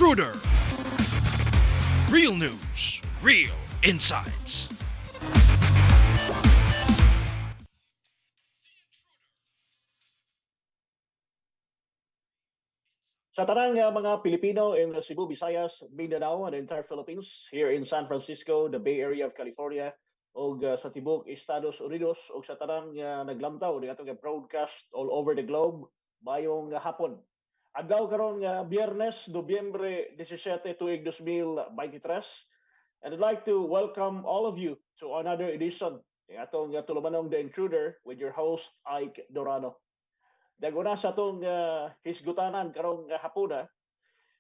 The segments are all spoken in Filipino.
Intruder. Real news, real insights. Sa tanang mga Pilipino in Cebu, Visayas, Mindanao, and the entire Philippines, here in San Francisco, the Bay Area of California, o sa tibok Estados Unidos, o sa tanang naglamtaw ni atong broadcast all over the globe, mayong hapon. Adlaw karon nga Biyernes, Nobyembre 17, tuig 2023. And I'd like to welcome all of you to another edition ng atong tulumanong The Intruder with your host, Ike Dorano. Daguna sa atong hisgutanan karong hapuna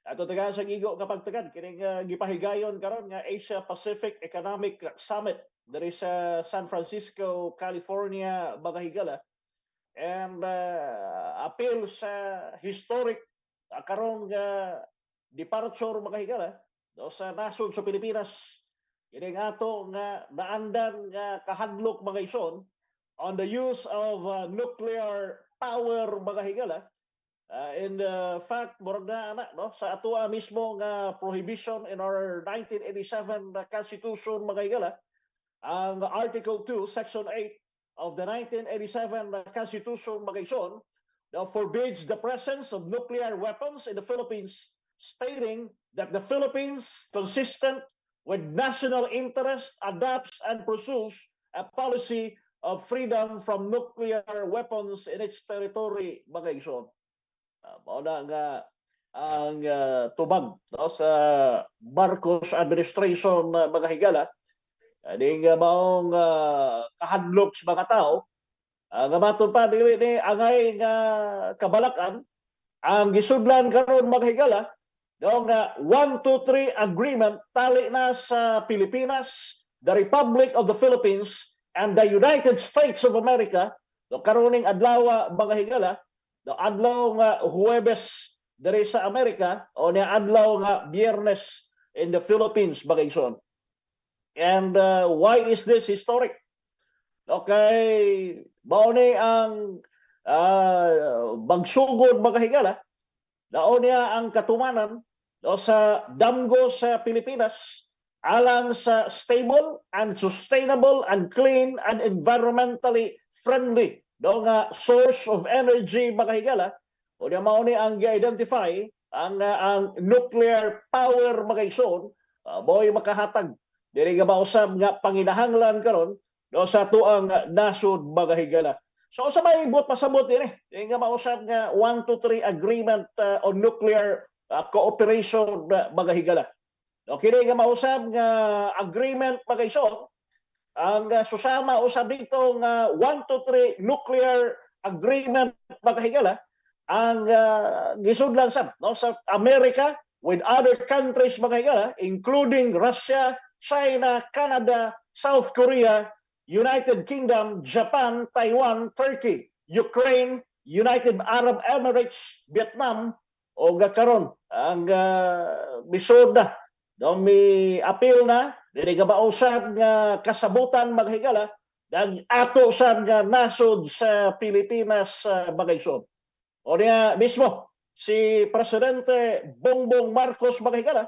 ato taga sa gigo nga pagtagad kining gipahigayon karon nga Asia Pacific Economic Summit diri sa San Francisco, California, mga higala. And appeal sa historic karong departure mga higala do sa nasod sa Pilipinas. Kining ato nga naandan nga kahadlok mga ison on the use of nuclear power mga higala. In fact, murag na anak no sa atua mismo nga prohibition in our 1987 Constitution mga higala, ang Article 2, Section 8 of the 1987 Constitution mga ison that forbids the presence of nuclear weapons in the Philippines, stating that the Philippines, consistent with national interest, adopts and pursues a policy of freedom from nuclear weapons in its territory, mga ison. Mao na nga ang tubag no, sa Marcos administration mga higala. Ding maong kahadlok sa mga tao. Nga matud pa dili ni angay nga kabalakan ang gisudlan karon mga higala dong 123 agreement tali na sa Pilipinas, the Republic of the Philippines, and the United States of America. Do karoning adlaw mga higala, do adlaw nga Huwebes diri sa Amerika o ni adlaw nga Biyernes in the Philippines mga ison. And why is this historic? Okay, mao ni ang bagsugod mga higala. Daon niya ang katumanan do sa damgo sa Pilipinas alang sa stable and sustainable and clean and environmentally friendly do nga source of energy mga higala. O niya mao ni ang i-identify ang nuclear power mga ison, boy makahatag diri nga mausab nga panginahanglan karon do sa tuang nasod mga higala. So sa may bot pasabot din diri nga mausab nga 123 agreement on nuclear cooperation mga higala. Okay, nga mausab nga agreement mga ison, ang susama usab dito nga 123 nuclear agreement mga higala, ang gisudlan sab no sa Amerika with other countries mga higala, including Russia, China, Canada, South Korea, United Kingdom, Japan, Taiwan, Turkey, Ukraine, United Arab Emirates, Vietnam, o karon ang misud na no mi appeal na dili nga mausab nga kasabutan mga higala dan ato sad nga nasod sa Pilipinas mga ison. O niya mismo si Presidente Bongbong Marcos mga higala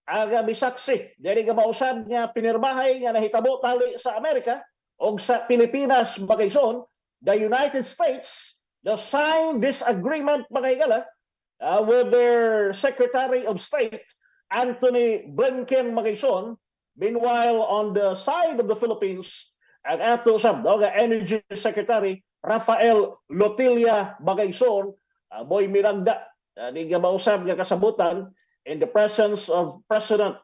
ang misaksi dili nga mausab nga pinirmahay nga nahitabo tali sa Amerika o sa Pilipinas mga ison. The United States signed this agreement mga higala with their Secretary of State Anthony Blinken mga ison. Meanwhile, on the side of the Philippines, ang ato sab nga Energy Secretary Rafael Lotilla mga ison, boy miragda di nga mausab nga kasabutan in the presence of President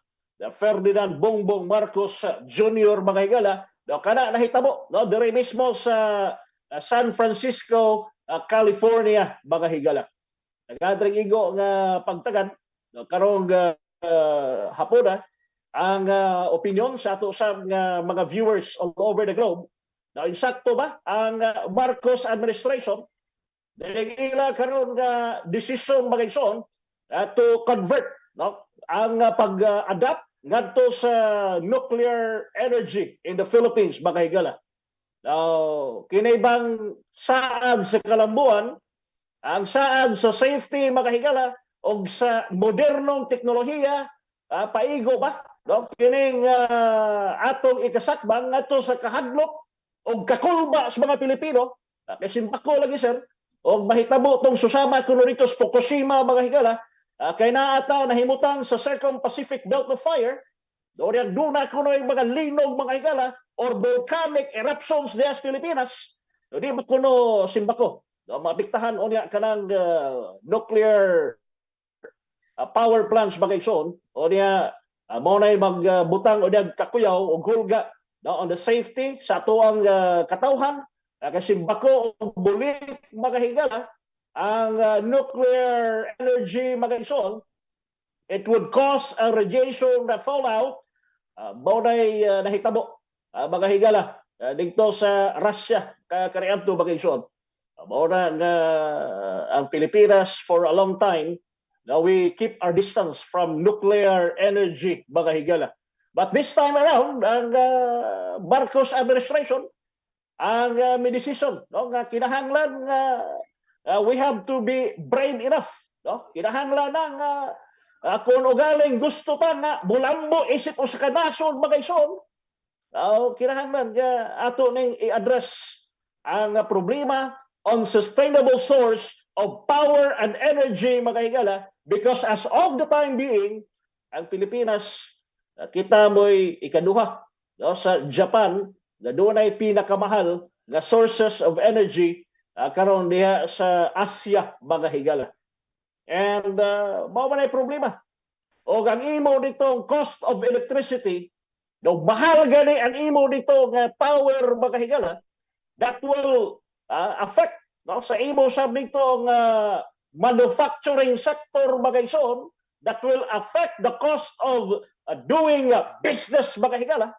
Ferdinand Bongbong Marcos Jr. mga higala. Do kana nahitabo no diri mismo sa San Francisco, California mga higala. Nagadring igo nga pagtagad no karong hapuna ang opinion sa ato sa mga viewers all over the globe. Na insakto ba ang Marcos administration nagila karon nga decision mga ison to convert no ang pag-adapt ngadto sa nuclear energy in the Philippines mga higala. Now, kini bang saad sa kalambuan, ang saad sa safety mga higala og sa modernong teknolohiya paigo ba no kining atong ikasakbang ngadto sa kahadlok og kakulba sa mga Pilipino kay simpako lagi sir og mahitabo tong susama kuno dito sa Fukushima mga higala kay naata nahimutang sa Circum-Pacific Belt of Fire o yang duna kuno yung mga linog mga higala or volcanic eruptions diya sa Pilipinas di ba kuno simbako mapiktahan o niya kanang nuclear power plants bagay son o niya mo na magbutang o niya kakuyaw o hulga on the safety sa ato ang katawhan kasi bako o bulit mga higala ang nuclear energy mga son it would cause a radiation na fallout mo na nahitabo mga higala dito sa Russia kariadto mga son mo na ang Pilipinas for a long time now we keep our distance from nuclear energy mga higala. But this time around, ang Marcos administration, ang may decision, no, nga kinahanglan we have to be brave enough. No? Kinahanglan nga kung ugaling gusto pa nga mulambo isip o sa kanason mga ison, kinahanglan ato ning i-address ang problema on sustainable source of power and energy mga higala because as of the time being, ang Pilipinas kita mo'y ikaduha no, sa Japan na doon ay pinakamahal na sources of energy karon diha sa Asia mga higala. And mao man ay problema. O ang imo ditong cost of electricity, no, mahal gani ang imo dito nga power mga higala, that will affect no, sa imo sa ditong manufacturing sector mga ison, that will affect the cost of doing business mga higala.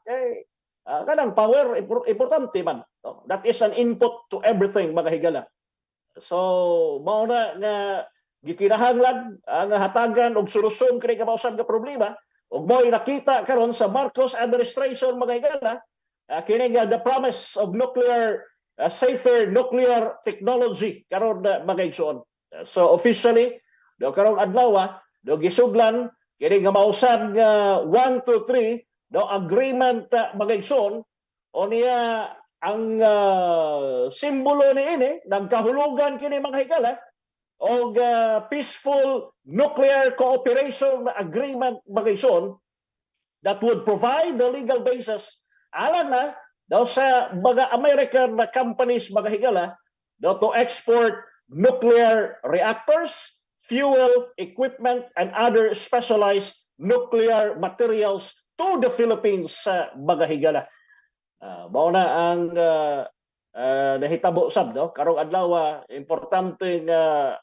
Kanang power importante man. No? That is an input to everything mga higala. So mao na nga gikinahanglan ang hatagan og solusyon kini kabausab nga problema ug mo'y nakita karon sa Marcos administration mga higala kini nga the promise of nuclear safer nuclear technology karon mga igsoon. So officially do karong adlaw do gisuglan kini nga mausab nga 1 to 3 no agreement mga igsoon o niya ang simbolo niini nagkahulugan kini mga higala og peaceful nuclear cooperation agreement mga igsoon that would provide the legal basis alang na daw sa mga American companies mga higala daw to export nuclear reactors, fuel, equipment, and other specialized nuclear materials to the Philippines sa mga higala. Mao na ang nahitabo sab no karong adlaw importante nga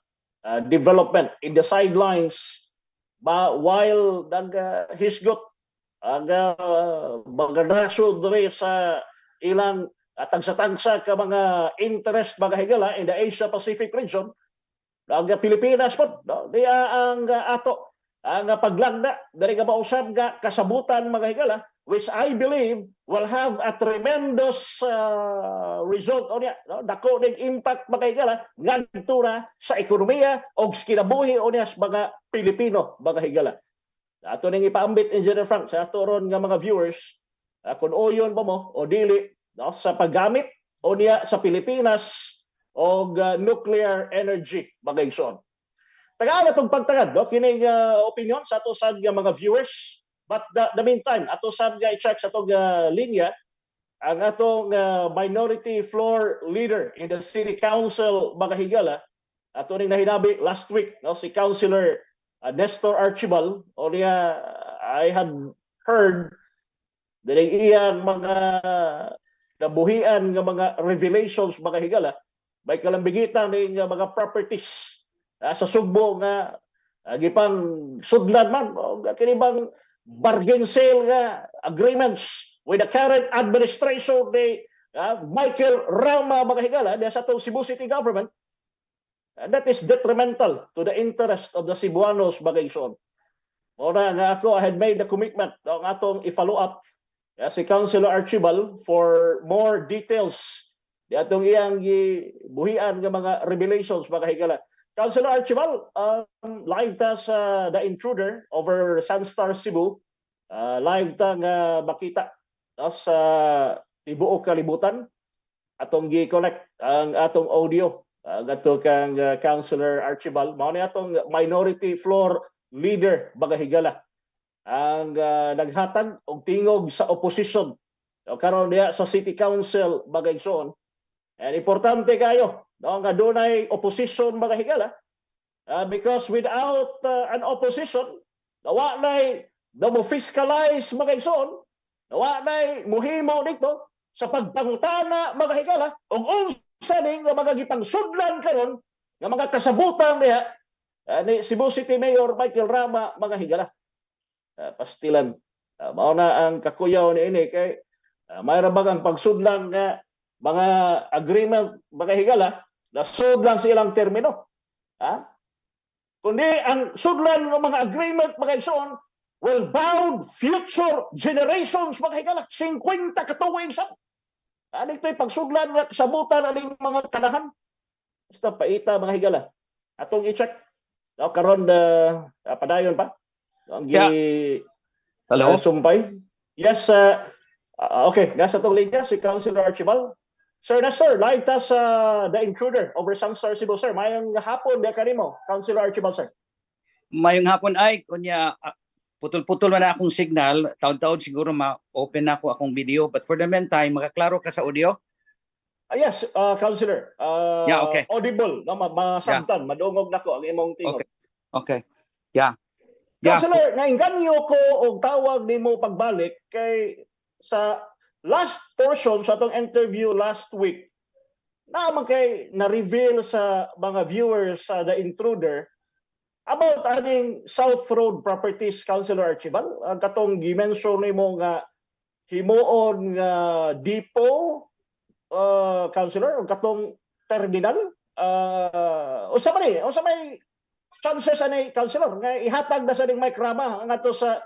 development in the sidelines while hisgot ang mga nasod diri sa ilang tagsa-tagsa ka mga interest mga higala in the Asia Pacific region ang Pilipinas po no? Diya ang ato ang paglagda dari nga mausab nga kasabutan mga higala which I believe will have a tremendous result on niya no? Dako ning impact mga higala ngadto na sa ekonomiya og kinabuhi o niya sa mga Pilipino mga higala. Ato ning ipaambit Engineer Frank sa ato ron nga mga viewers kung oyon ba mo o dili no, sa paggamit o niya sa Pilipinas og nuclear energy mga igsoon. Tagala tong pagtagad no kining opinion sa ato sad nga mga viewers but the meantime ato sad nga i-check sa atong linya ang atong minority floor leader in the city council mga higala ato ning nahinabi last week no si Councilor Nestor Archibald o niya I had heard dining iyang mga nabuhian nga mga revelations mga higala may kalambigitan ning mga properties sa Sugbo nga gipang sudlan man kini bang bargain sale nga agreements with the current administration ni Michael Rama mga higala sa atong Cebu City government that is detrimental to the interest of the Cebuanos mga igsoon. Ora nga ako I had made the commitment ang atong i-follow up si Councilor Archibald for more details di atong iyang buhian nga mga revelations mga higala. Councilor Archibald, live ta sa The Intruder over Sunstar Cebu. Live ta nga makita sa tibuok kalibutan atong gi-connect ang atong audio ngadto kang Councilor Archibald. Mao ni atong minority floor leader baga higala ang naghatag og tingog sa opposition karon diha sa City Council baga igsoon. And importante kayo no nga dunay opposition baga higala because without an opposition wa nay mo fiscalize mga igsoon, wa nay muhimo dito sa pagpangutana mga higala ug unsa ning mga gipangsudlan karon nga mga kasabutan diha ni Cebu City Mayor Michael Rama mga higala. Pastilan mao na ang kakuyaw ni ini kay may rabagang pagsudlan nga mga agreement mga higala na sudlan sa ilang termino. Kundi ang sudlan ng mga agreement mga igsoon will bound future generations mga higala 50 katuig sa dito'y pagsudlan nga kasabutan aning mga kanahan basta paita mga higala atong i-check karon padayon pa ang Hello? sumpay. Yes, okay. Nasa tong linya si Councilor Archibald. Sir, live ta sa The Intruder over Sunstar Cebu, sir. Mayang hapon, biya kanimo, Councilor Archibald, sir. Mayong hapon ay, kunya, putol-putol man na akong signal. Taon-taon siguro ma-open na ako akong video. But for the meantime, makaklaro ka sa audio? Yes, Councilor. Yeah, okay. Audible, no? Masabtan, madungog na ko ang imong tingog. Okay. Yeah. Councilor, nainganyo ko og tawag nimo pagbalik kay sa last portion sa atong interview last week naman kay na-reveal sa mga viewers sa The Intruder about aning South Road Properties, Councilor Archibald. Ang katong gimension nimo nga himuon nga depot, Councilor, ang katong terminal. Unsa may chances ani, Councilor, nga ihatag na sa ning Mike Rama ang ato sa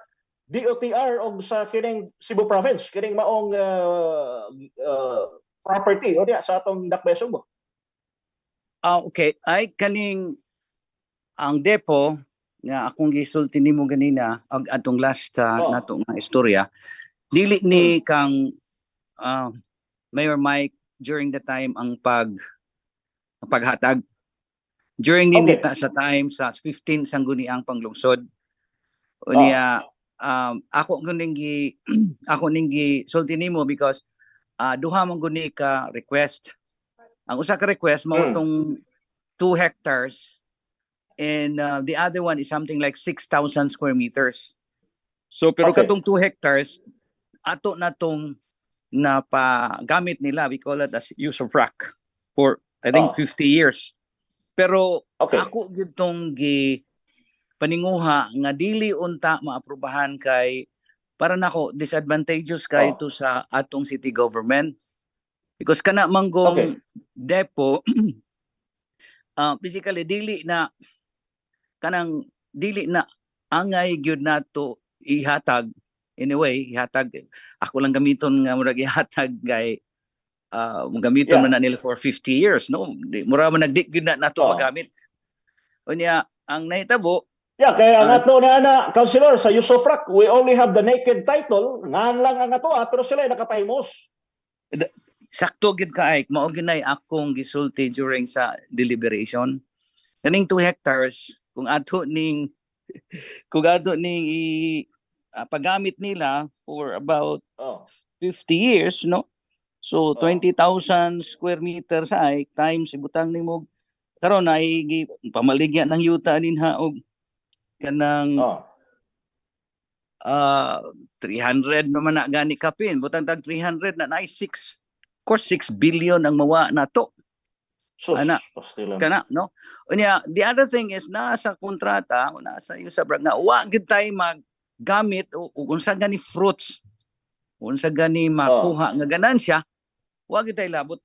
DOTR o sa kining Cebu Province, kining maong property o diya sa atong Dakbayan Subo. Okay. Ay, kaning ang depo nga akong gisulti nimo ganina ang atong last nato nga istorya dili ni kang Mayor Mike during the time ang paghatag during din dita sa time sa 15 sangguniang panglungsod unya ako ning sulti nimo because duha man guni ka request. Ang usa ka request mao tong 2 hectares and the other one is something like 6,000 square meters. So pero katong 2 hectares ato na tong napagamit nila, we call it as use of rock for I think 50 years. Pero ako gyud tong paninguha nga dili unta maaprubahan kay para nako disadvantageous kay ito sa atong city government because kana manggong depo basically dili na angay gyud nato ihatag anyway ihatag ako lang gamiton nga murag ihatag kay gamiton man na nila for 50 years no mura man nagdi gyud na nato magamit unya ang nahitabo kaya ang ato na ana, Councilor, sa use of rock, we only have the naked title, ngan lang ang ato pero sila ay nakapahimos. Sakto gid kaay, mao ginay akong gisulti during sa deliberation. Kaning 2 hectares, kung ato ning pagamit nila for about 50 years, no? So 20,000 square meters ay times ibutang nimo karon ay pamaligya ng yuta ninha og kanang 300 naman na gani kapin butang tag 300 na 6 course 6 billion ang mawa na to ana kana no unya the other thing is nasa kontrata o nasa sa brag nga wa gid tay maggamit o unsa gani fruits unsa gani makuha nga ganansya wa gid tay labot.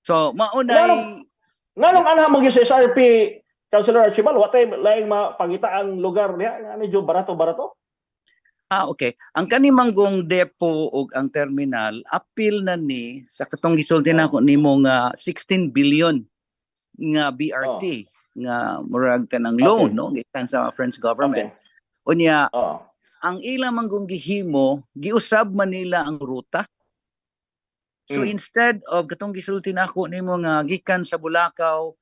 So maunay nganong ana mo sa SRP, Councilor Archibald, what time laing mapangita ang lugar niya? Medyo barato-barato? Okay. Ang kanimanggong depo o ang terminal, appeal na ni, sa katong gisulti na ako ni mong 16 billion nga BRT nga murag kanang loan no gikan sa French government. Unya ang ilang manggong gihimo giusab man nila ang ruta. So instead of katong gisulti nako nimo nga gikan sa Bulacau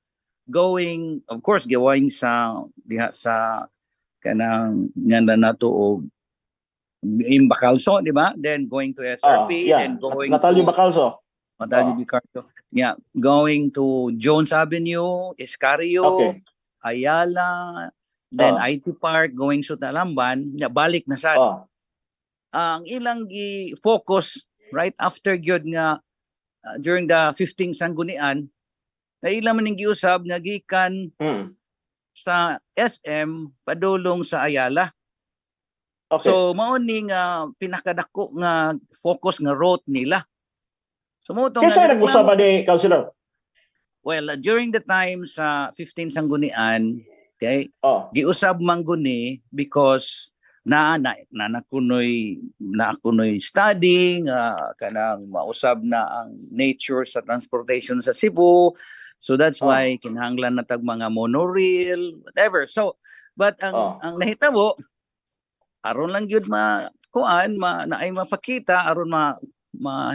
going of course going sa diha sa kanang nganda nato og in Bacalso, di ba? Then going to SRP, then going Natalio to Bacalso. Yeah, going to Jones Avenue, Escario, Ayala, then IT Park, going sa Talamban, balik na sad. Ang ilang gi-focus right after gyud nga during the 15th sanggunian, na ilang man giusab nga gikan sa SM padulong sa Ayala. So mao ni nga pinakadako nga focus nga route nila. So mo to nga nag-usab ni Councilor. Well, during the time sa 15 sanggunian, okay? Giusab man guni because nakunoy studying kanang mausab na ang nature sa transportation sa Cebu. So that's why kinahanglan na tag mga monorail, whatever. So but ang nahitabo aron lang gyud naay mapakita aron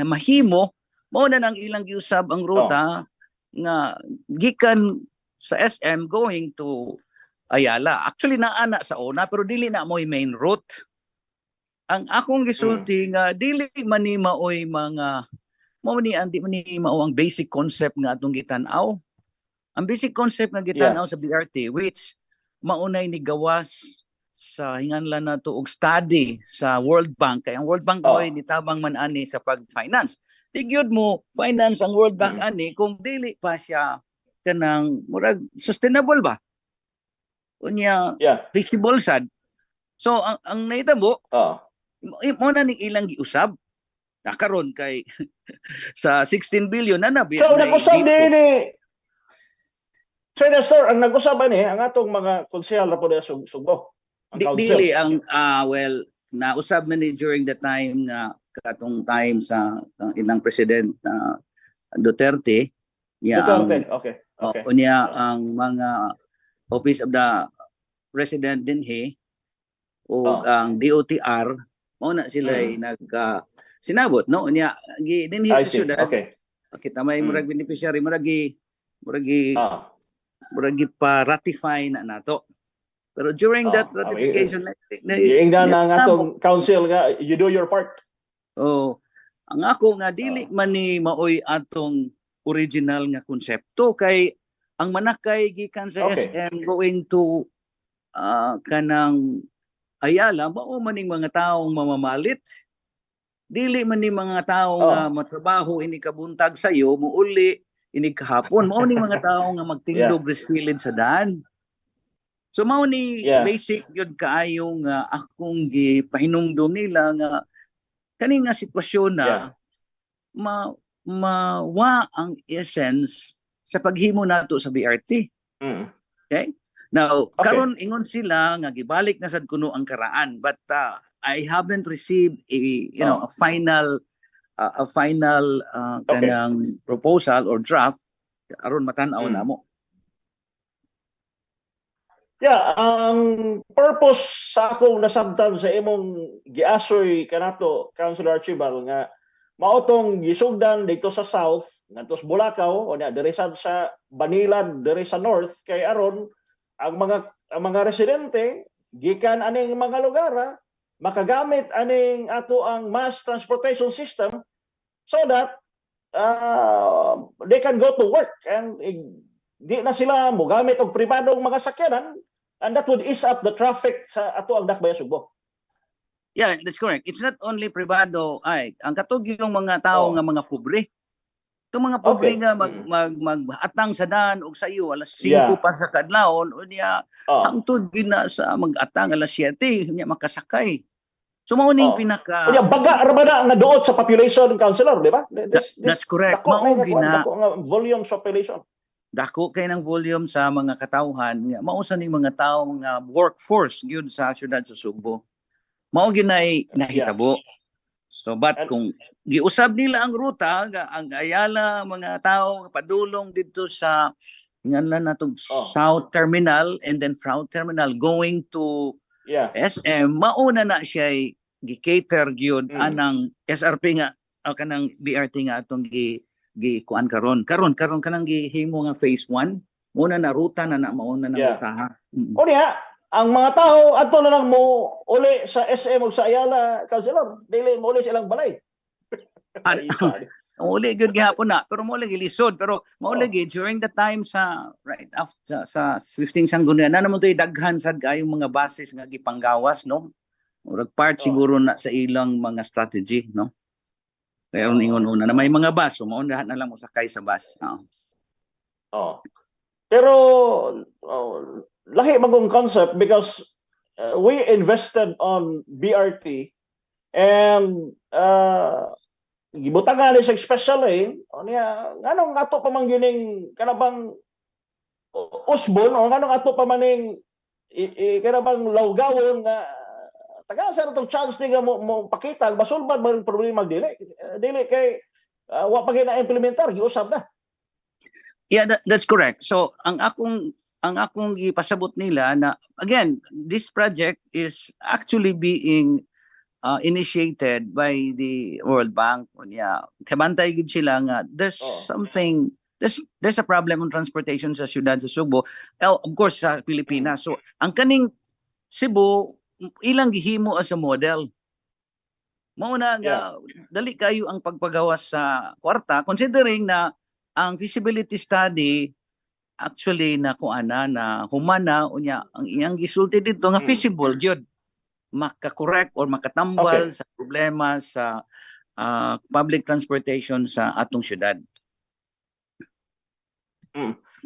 mahimo mao na nang ilang giusab ang ruta nga gikan sa SM going to Ayala. Actually naana sa una pero dili na mo'y main route. Ang akong gisulti nga dili man ni maoy mga mao ni andi man ni mao ang basic concept nga atong gitan-aw. Ang basic concept nga gitan-aw sa BRT which maunay ni gawas sa hinganlan nato og study sa World Bank kay ang World Bank oy nitabang man ani sa pag-finance. Tigyod mo finance ang World Bank ani kung dili pa siya kanang murag sustainable ba? Unya feasible sad. So ang nahitabo mo na ning ilang giusab nakaron kay sa 16 billion na So nag-usab ni Sir Nestor, ang nag-usab ni ang atong mga konsehal ra po sa Sugbo. Dili ang well nausab man ni during the time nga katong time sa ilang president Duterte unya ang mga Office of the President dinhi o ang DOTR mao na sila sinabot no unya dinhi sa syudad kita may murag beneficiary murag pa ratify na nato. Pero during that ratification giingnan ang atong council nga you do your part. Ang ako nga dili man ni maoy atong original nga konsepto kay ang manakay gikan sa SM going to kanang Ayala mao man ning mga taong mamamalit. Dili man ni mga tawo nga matrabaho ini kabuntag sayo muuli ini kahapon mao ning mga tawo nga magtindog reskilid sa daan. So mao ni basic yun kaayo nga akong gipahinungdom nila nga kani nga sitwasyon na mawa ang essence sa paghimo nato sa BRT. Okay? Now, karon ingon sila nga gibalik na sad kuno ang karaan but I haven't received a final kanang proposal or draft aron matan-aw namo. Ang purpose sa akong nasabtan sa imong giasoy kanato Councilor Archibald nga maotong gisugdan dito sa south ngadto sa Bulacau o diri sa Banilad diri sa north kay aron ang mga residente gikan aning mga lugar makagamit aning ato ang mass transportation system so that they can go to work and di na sila mo gamit og pribadong mga sakyanan and that would ease up the traffic sa ato ang Dakbayan Sugbo. Yeah, that's correct. It's not only pribado ang katugyong mga tao nga mga pobre. Itong mga pobre nga mag-atang sa daan og sayo alas 5 pa sa kadlawon unya hangtod gina sa mag-atang alas 7 unya makasakay. So mao ning pinaka unya baga ra ba na nga duot sa population councilor, di ba? That's correct. Mao gina dako nga volume sa population. Dako kay ng volume sa mga katawhan nga mao sa ning mga tawo nga workforce gyud sa syudad sa Sugbo. Mao ginay nahitabo. So but kung giusab nila ang ruta ang Ayala mga tao padulong dito sa Nganlan natong Oh. South Terminal and then South Terminal going to Yeah. SM, mauna na siya gi-cater gyud Mm. anang SRP nga o kanang BRT nga atong kuan karon kanang gihimo nga phase 1 muna na ruta na mauna na Yeah. ruta. Mm. O niya, ang mga tao adto na lang mo uli sa SM ug sa Ayala, Councilor, dili mo uli sa ilang balay. Ano- Mauli gyud gihapon na pero mauli gilisod pero mauli Oh. gyud during the time sa right after sa 15 Sangguniang na naman to'y daghan sad kayong mga bases nga gipanggawas no. Murag part Oh. siguro na sa ilang mga strategy no. Kaya Oh. ingon una na may mga bus so maunahan na lang mo sakay sa bus. Oh. Pero lahi magong concept because we invested on BRT and gibutangan ni sa special lane o niya nganong ato pa man gining kanabang usbon o nganong ato pa maning kanabang lawgawon nga taga sa itong chance ni nga mo pakita basulbad man problema dili kay wa pa na implementar giusab na. Yeah, that's correct. So ang akong gipasabot nila na again this project is actually being initiated by the World Bank. Unya kabantay gid sila nga there's Oh. something there's a problem on transportation sa siyudad sa Subo. Of course sa Pilipinas. So ang kaning Cebu ilang gihimo as a model. Mauna nga dali kayo ang pagpagawas sa kwarta considering na ang feasibility study actually na kuana na humana unya ang iyang gisulti dito nga feasible gyud makakorek or makatambal sa problema sa public transportation sa atong syudad.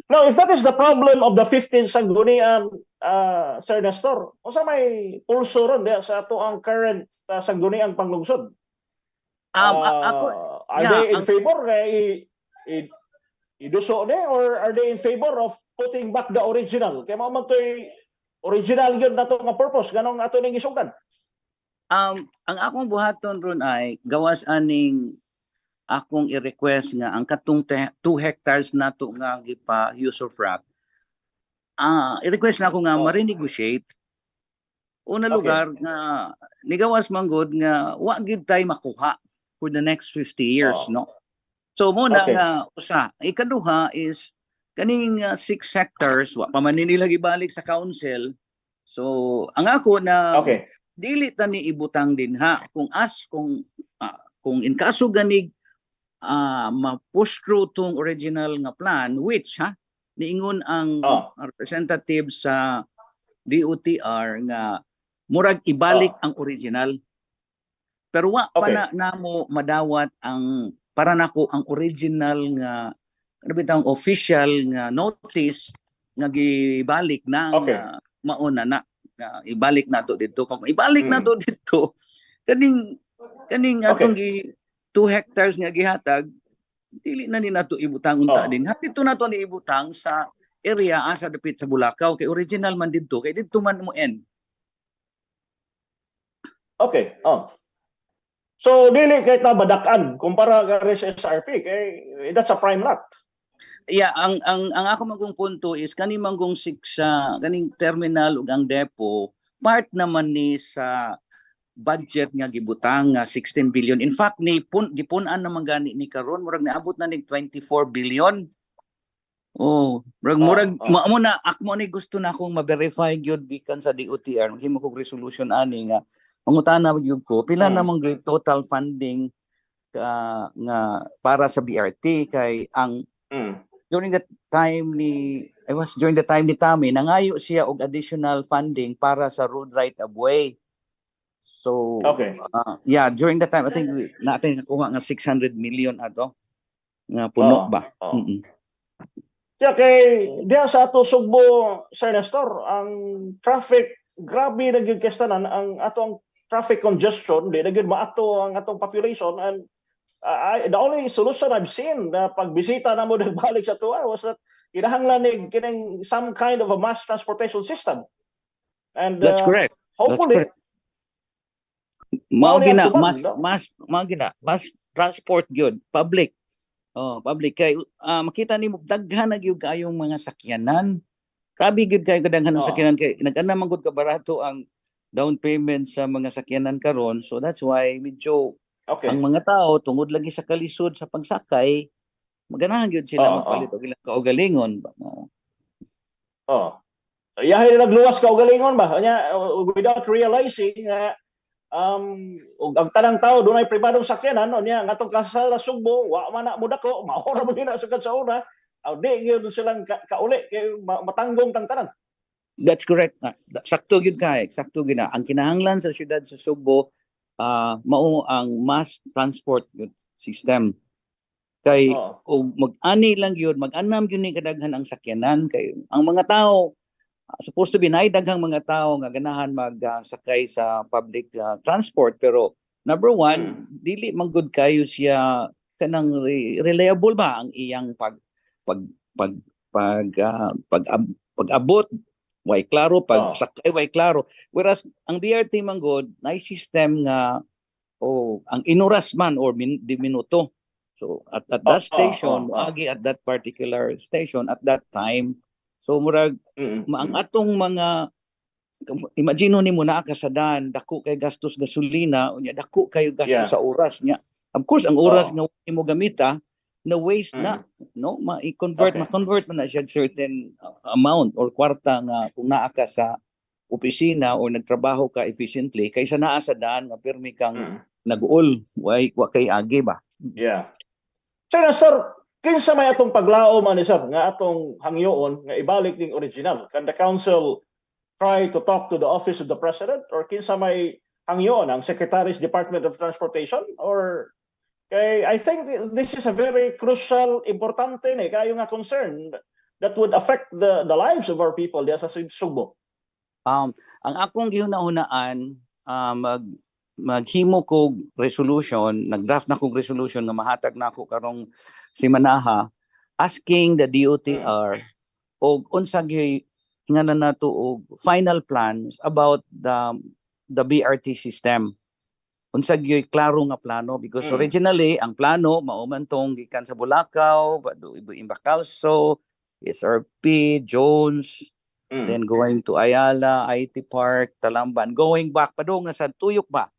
Now, if that is the problem of the 15 Sangguniang, Sir Nestor, unsa may pulso ron diya sa ato ang current Sangguniang panglungsod? Are they in favor iduso ni or are they in favor of putting back the original? Kaya mo man to'y original yun na to nga purpose ganong ato ning gisugdan. Ang akong buhaton ron ay gawas aning akong i-request nga ang katong 2 hectares nato nga gipa use of rock. I-request na ako nga ma-renegotiate. Una lugar nga nigawas manggod nga wa gid tay makuha for the next 50 years no. So muna nga usa, ikaduha is kaning 6 hectares wa pa man nila gibalik sa council. So ang ako na dili ta ni ibutang din ha kung in kaso ganig ma-push through tong original nga plan which niingon ang representative sa DOTR nga murag ibalik ang original. Pero wa pa na namo madawat ang para nako ang original nga ano bitang official nga notice nga gibalik na nga mauna na ibalik nato dito kung ibalik nato dito kaning atong 2 hectares nga gihatag dili na ni nato ibutang unta din dito nato ni ibutang sa area sa dapit sa Bulacau kay original man didto kay didto man mo end. So dili kay ta badakan kumpara kay sa SRP kay that's a prime lot. Yeah, ang ako magong punto is kani manggong siksa kaning terminal ug ang depo part naman ni sa budget nga gibutang nga 16 billion. In fact gipun-an naman gani ni karon murag naabot na ning 24 billion. Murag mo na akmo ni gusto na akong ma-verify gyud bikan sa DOTR himo kog resolution ani nga mangutana gyud ko pila namang total funding nga para sa BRT kay ang during the time ni Tami nangayo siya og additional funding para sa road right of way. So during the time I think natin nakuha nga 600 million ato nga puno ba. Kay diya sa ato Sugbo, Sir Nestor, ang traffic grabe na gyud kastanan ang atong traffic congestion di na gyud maato ang atong population and the only solution I've seen na pagbisita na mo nagbalik sa tuwa was that kinahanglan ni kining some kind of a mass transportation system. And that's correct. Hopefully mao gina mass transport gyud public Oh, public kay makita nimo daghan na gyud kayong mga sakyanan. Grabe gyud kayo kadaghan ng Oo. sakyanan kay nag-ana man gud ka barato ang down payment sa mga sakyanan karon. So that's why medyo ang Okay. mga tao tungod lagi sa kalisod sa pagsakay, maganahan gyud sila Oo, magpalit oo. og ilang kaugalingon. Oo. Yahay na nagluwas ka og galingon ba? Nya without realizing nga ug ang tanang tao dunay pribadong sakyanan nya ngatong kasala Sugbo wa man na mudako maora mo na sugad sa una. Di gyud silang kauli kay matanggong tang tanan. That's correct. Sakto gyud kay, sakto gyud na. Ang kinahanglan sa syudad sa Sugbo mao ang mass transport gyud system. Kay Oo. o mag-ani lang gyud, mag-anam gyud ni kadaghan ang sakyanan kay ang mga tao supposed to be nay daghang mga tao nga ganahan magsakay sa public transport pero number one, dili man gud kayo siya kanang reliable ba ang iyang pag pag pag-abot way klaro pag Oo. sakay way klaro, whereas ang BRT man gud nay system nga ang inuras man or di minuto. So at that station, agi at that particular station at that time. So murag ang atong mga imagine nimo naa ka sa daan, dako kay gastos gasolina, unya dako kayo gastos sa oras niya. Of course ang oras nga imo gamita na waste na, no? Ma-convert man na siya certain amount or kwarta nga kung naa ka sa opisina o nagtrabaho ka efficiently kaysa naa sa daan nga pirmi kang nag-uol, wa kay agi ba. Yeah. Sir, kinsa may atong paglaom ani sir nga atong hangyoon nga ibalik ning original? Can the council try to talk to the office of the president or kinsa may hangyoon ang Secretary's Department of Transportation or kay I think this is a very crucial importante ni kayo nga concern that would affect the lives of our people diya sa Sugbo. Ang akong gihunahunaan maghimo ko resolution, nagdraft na kog resolution nga mahatag na ako karong simanaha asking the DOTR og unsa gyud nga nato og final plans about the BRT system. Unsa gyud klaro nga plano because originally ang plano mao man tong gikan sa Bulacau, Imbacalso, SRP, Jones, then going to Ayala, IT Park, Talamban, going back padung sa Tuyok ba.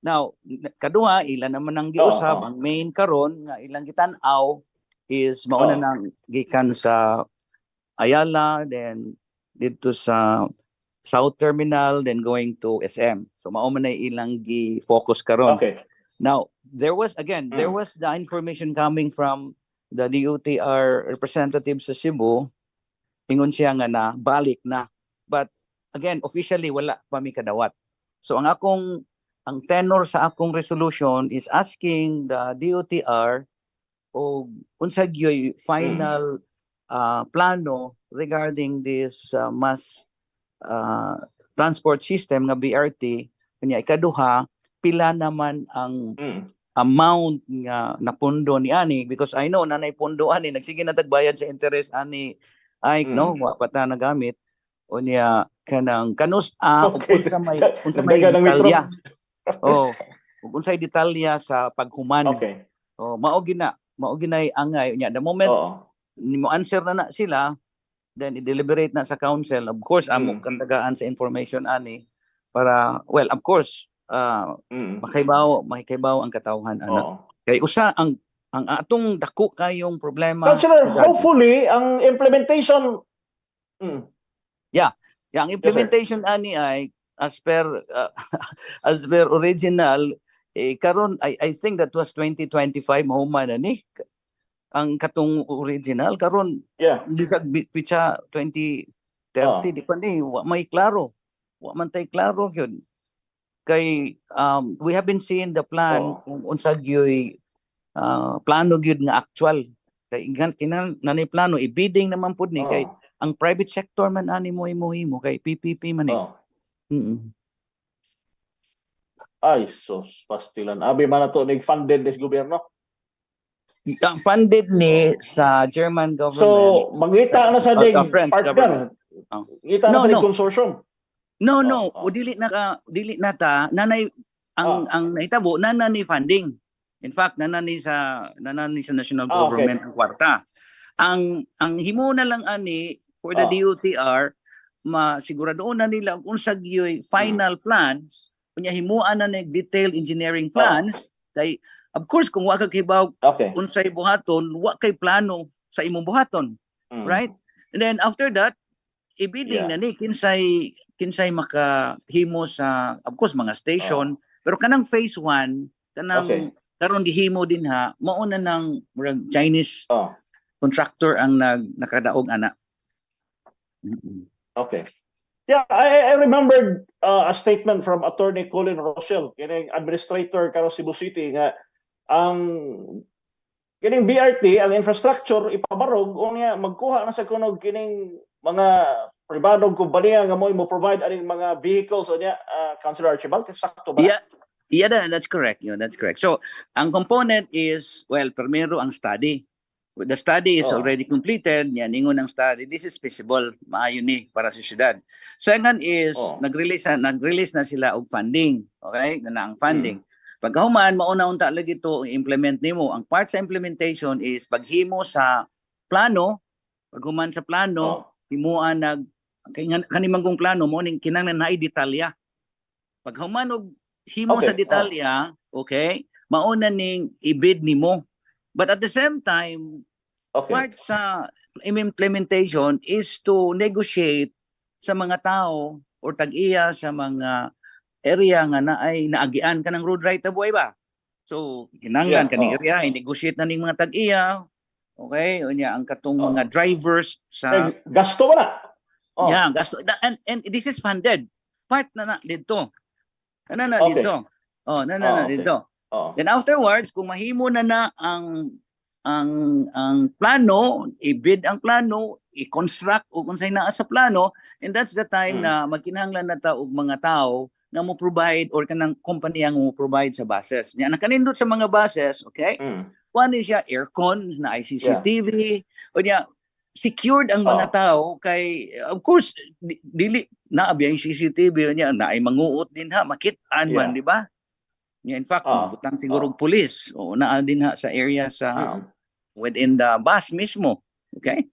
Now, kaduha ilan naman ang giusab ang main karon nga ilang gitan-aw is mauna nang gikan sa Ayala, then dito sa South Terminal, then going to SM. So mao man ay ilang gi-focus karon. Okay. Now, there was the information coming from the DOTR representative sa Cebu. Ingon siya nga na balik na. But again, officially wala pa mi kadawat. So ang tenor sa akong resolution is asking the DOTR o unsa gyoy final plano regarding this mass transport system nga BRT. Kanya ikaduha, pila naman ang amount nga napundo ni ani because I know nanay pundo ani nagsige na tagbayad sa interest ani ay no wa pa ta nagamit unya kanang unsa may detalya. Unsay detalya sa paghuman. Okay. Mao ginay angay unya the moment mo answer na sila then i-deliberate na sa council. Of course amo kandagaan sa information ani para of course makaibaw ang katawhan ana. Kay usa ang atong dako kayong problema. Councilor, hopefully ang implementation ang implementation ani ay as per original karon I think that was 2025 mahuman ani ang katong original karon bisag pitsa 2030 di pa ni wa may klaro wa man tay klaro gyud kay we have been seeing the plan kung unsa gyoy plano gyud nga actual kay kinan nanay plano i-bidding naman pud ni kay ang private sector man ani mo kay PPP man ni. Ay, sus, pastilan. Abi man na to, nag-funded des gobyerno? Funded ni sa German government. So, magita na sa dig partner. Kita na sa consortium. No. Dili na ta nanay ang nahitabo nanay funding. In fact, nanani sa national Ah, okay. government ang kwarta. Ang himo na lang ani for the Ah. DOTR, masiguradoon na nila kung unsa gyoy final plans, kunya himuan na nag detailed engineering plans, kay of course kung wa ka kibaw Okay. unsay buhaton, wa kay plano sa imong buhaton, Mm. right? And then after that, ibidding Yeah. na ni kinsay makahimo sa of course mga station, pero kanang phase 1 kanang Okay. karon gihimo din ha, mao na nang murag Chinese Oh, contractor ang nakadaog ana. okay. Yeah, I remembered a statement from Attorney Colin Rossell, kining administrator karon Cebu City, nga ang kining BRT, ang infrastructure ipabarog unya magkuha na sa kunog kining mga pribadong kompanya nga mo provide aning mga vehicles unya, Councilor Archibald, sakto ba? That's correct. That's correct. So, ang component is, well, primero ang study. The study is already completed. Yan, ingon ang study. This is feasible. Maayo ni para sa syudad. Second is, nag-release na sila og funding. Okay? Na ang funding. Pagkahuman, mauna-unta lagi ito, implement nimo. Ang part sa implementation is paghimo sa plano, paghuman sa plano, himuan kanimang plano mo, kinanglan na detalya. Paghuman og himo sa detalya, okay, mauna ning i-bid nimo. But at the same time, part sa implementation is to negotiate sa mga tao or tag-iya sa mga area nga na ay naagian ka ng road right of way ba? So, kinanglan kaning area, i-negotiate na ning mga tag-iya. Okay, unya ang katong mga drivers sa gasto ba na? Yeah, gasto. And this is funded. Part na dito. Dito. Dito. Then afterwards, kung mahimo na ang plano, i-bid ang plano, i-construct o kung sa'y naa sa plano, and that's the time na magkinahanglan na ta og mga tao nga mo provide or kanang kumpanya nga mo provide sa buses. Nya nakanindot sa mga buses, okay? One is siya aircon na ICCTV, o niya secured ang mga tao kay of course dili na abiyang CCTV niya na ay manguot din ha, makit-an man, di ba? In fact, butang siguro police o naa din ha sa area sa within the bus mismo. Okay?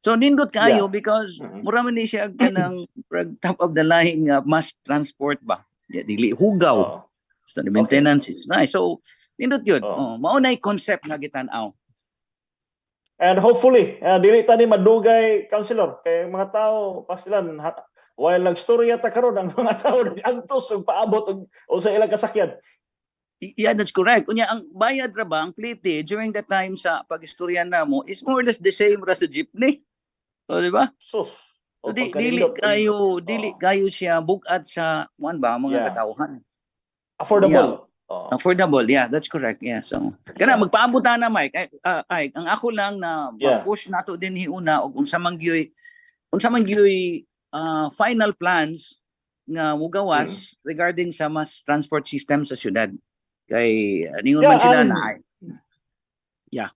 So nindot kayo because mura man ni siya kanang top of the line mass transport ba. Dili hugaw. So the maintenance is nice. So nindot yun. Mao na concept nga gitan-aw. And hopefully, dili ta ni madugay, Councilor, kay mga tao pasilan while nagstorya ta karon ang mga tao nag-antos ug paabot og sa ilang kasakyan. Yeah, that's correct. Unya ang bayad ra ba ang plite during the time sa pag-istorya namo is more or less the same ra sa jeepney. So, di ba? So dili kayo siya bukat sa mga katawhan. Affordable. Affordable, yeah, that's correct. Yeah, so magpaabot na Mike. Ay, ang ako lang na push nato din hiuna og unsa man gyoy final plans nga mugawas regarding sa mass transport system sa syudad. Kay ningon man sila na ay. Yeah.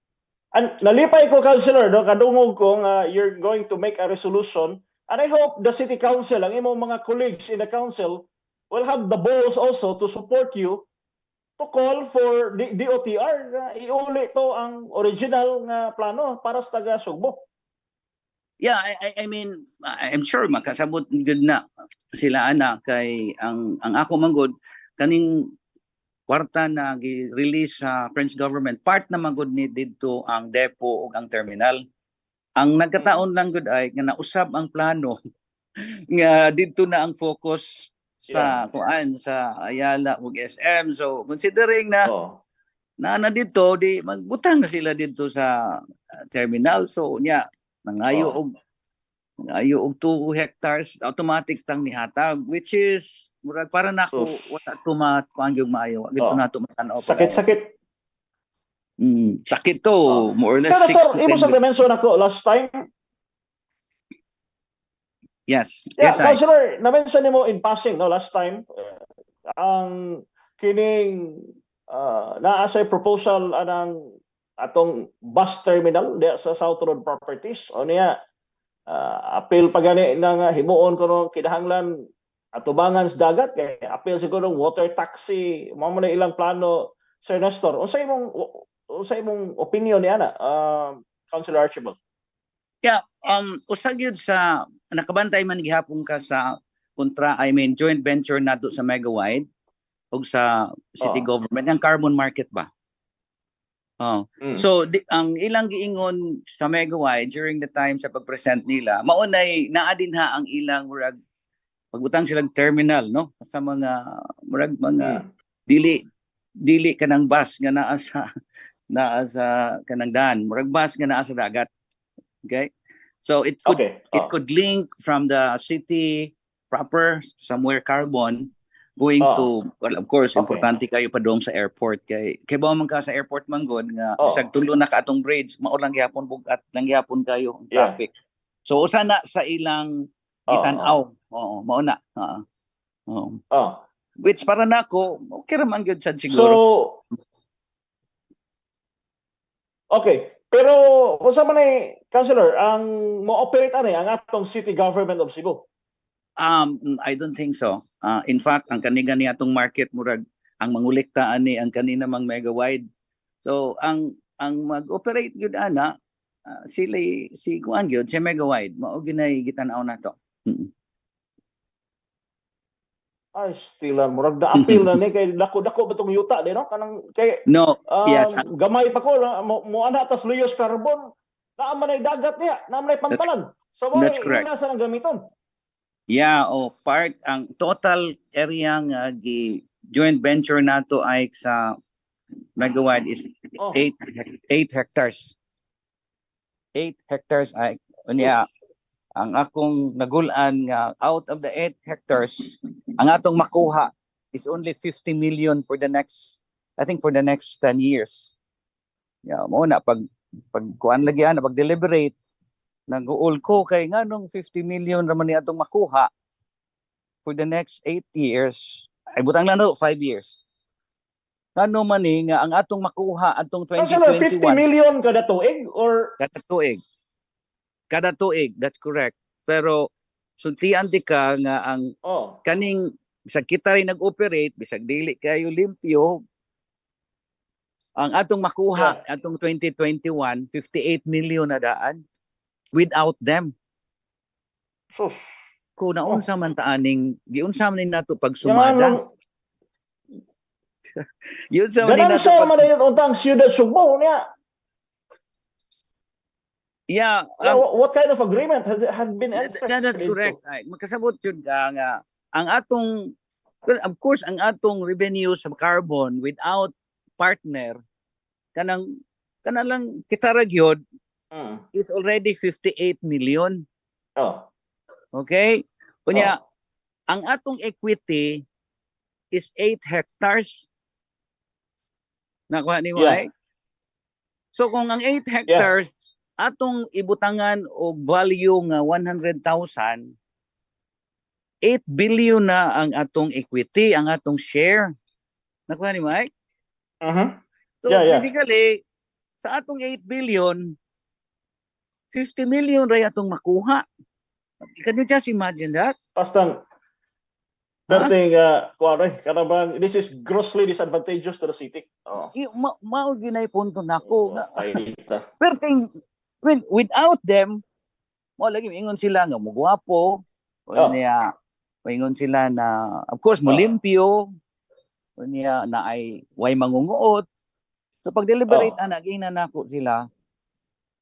And nalipay ko, Councilor, no, kadungog ko nga you're going to make a resolution, and I hope the city council, ang imong mga colleagues in the council will have the balls also to support you to call for the DOTR na iuli to ang original nga plano para sa taga Sugbo. Yeah, I mean, I'm sure makasabot good na sila ana kay ang ako manggod kaning kwarta na gi-release sa French government, part na magud ni didto ang depo ug ang terminal. Ang nagkataon lang gud ay nga nausab ang plano nga didto na ang focus sa kuan sa Ayala ug SM. So considering na na dito di magbutang na sila dito sa terminal. So nya nangayo og 2 hectares automatic tang nihatag, which is murag para nako wala tumapangyog maayo gito nato matanaw pa. Sakit sakit to more or less. Pero sir, imo sa mention ako last time. Yes. Yeah, Councilor, na-mention nimo in passing no last time ang kining naa sa proposal anang atong bus terminal sa South Road Properties o niya appeal pa gani nang himuon ko kinahanglan atubangan sa dagat kay appeal siguro water taxi mao man ilang plano Sir Nestor, unsay imong opinion ni ana, Councilor Archibald? Yeah, usag yun sa nakabantay man gihapon ka sa joint venture nato sa Megawide ug sa city government ang carbon market ba. So ang ilang giingon sa Megawide during the time sa pag-present nila, maunay naa din ha ang ilang murag pagbutang silang terminal no sa mga murag mga dili kanang bus nga naa sa kanang daan, murag bus nga naa sa dagat. Okay? So it could link from the city proper somewhere carbon going to, well, of course, importante kayo pa doon sa airport kay ba man ka sa airport manggod nga bisag tulo na ka atong bridge mao lang gyapon bugat lang gyapon kayo ang traffic. So usa na sa ilang gitan-aw. Mao na. Which para nako okay ra man gyud sad siguro. So okay. Pero unsa man ay Councilor ang mo-operate ani ang atong City Government of Cebu? I don't think so. In fact, ang kaniga ni atong market murag ang mangulikta ani ang kanina mang Megawide. So ang mag-operate gyud ana si kuan gyud si Megawide mao ginay gitan-aw nato. Ay, stilan murag da-appeal na ni kay dako-dako batong yuta di no kanang kay yes, gamay pa ko mo ana tas luyos carbon naa man ay dagat niya naa man ay pantalan. So mo ina sa nang gamiton. Yeah, part ang total area nga joint venture nato ay sa Megawide is 8 hectares. 8 hectares ay unya ang akong nagulan nga out of the 8 hectares ang atong makuha is only 50 million for the next 10 years. Yeah, mo na pag kuan lagi ana pag deliberate nag-uol ko kay nganong 50 million ra man ni atong makuha for the next 8 years. Ay butang lang 5 years. Kano man ni nga ang atong makuha atong 2021 50 million kada tuig or kada tuig, that's correct. Pero sultian di ka nga ang kaning bisag kita rin nag-operate bisag dili kayo limpyo ang atong makuha atong 2021 58 million na daan without them. Sus. Kung naunsa man taaning giunsa man nato pagsumada. Yun sa man nato sa man untang Ciudad Sugbo niya. Yeah. What kind of agreement had been entered? That's correct. Ay, magkasabot yun ka nga ang atong, of course, ang atong revenue sa carbon without partner kanang lang kita ra gyud is already 58 million. Okay? Kunya ang atong equity is 8 hectares. Nakuha ni mo ay? So kung ang 8 hectares atong ibutangan og value nga 100,000, 8 billion na ang atong equity, ang atong share. Nakuha ni Mike? So basically, sa atong 8 billion, 50 million ray atong makuha. Can you just imagine that? Pastang kanabang this is grossly disadvantageous to the city. Mao ginay punto nako. Perting without them, lagi ingon sila nga mugwapo, niya ingon sila na of course mo limpyo, niya na ay way mangunguot. So pag deliberate ana gina nako sila,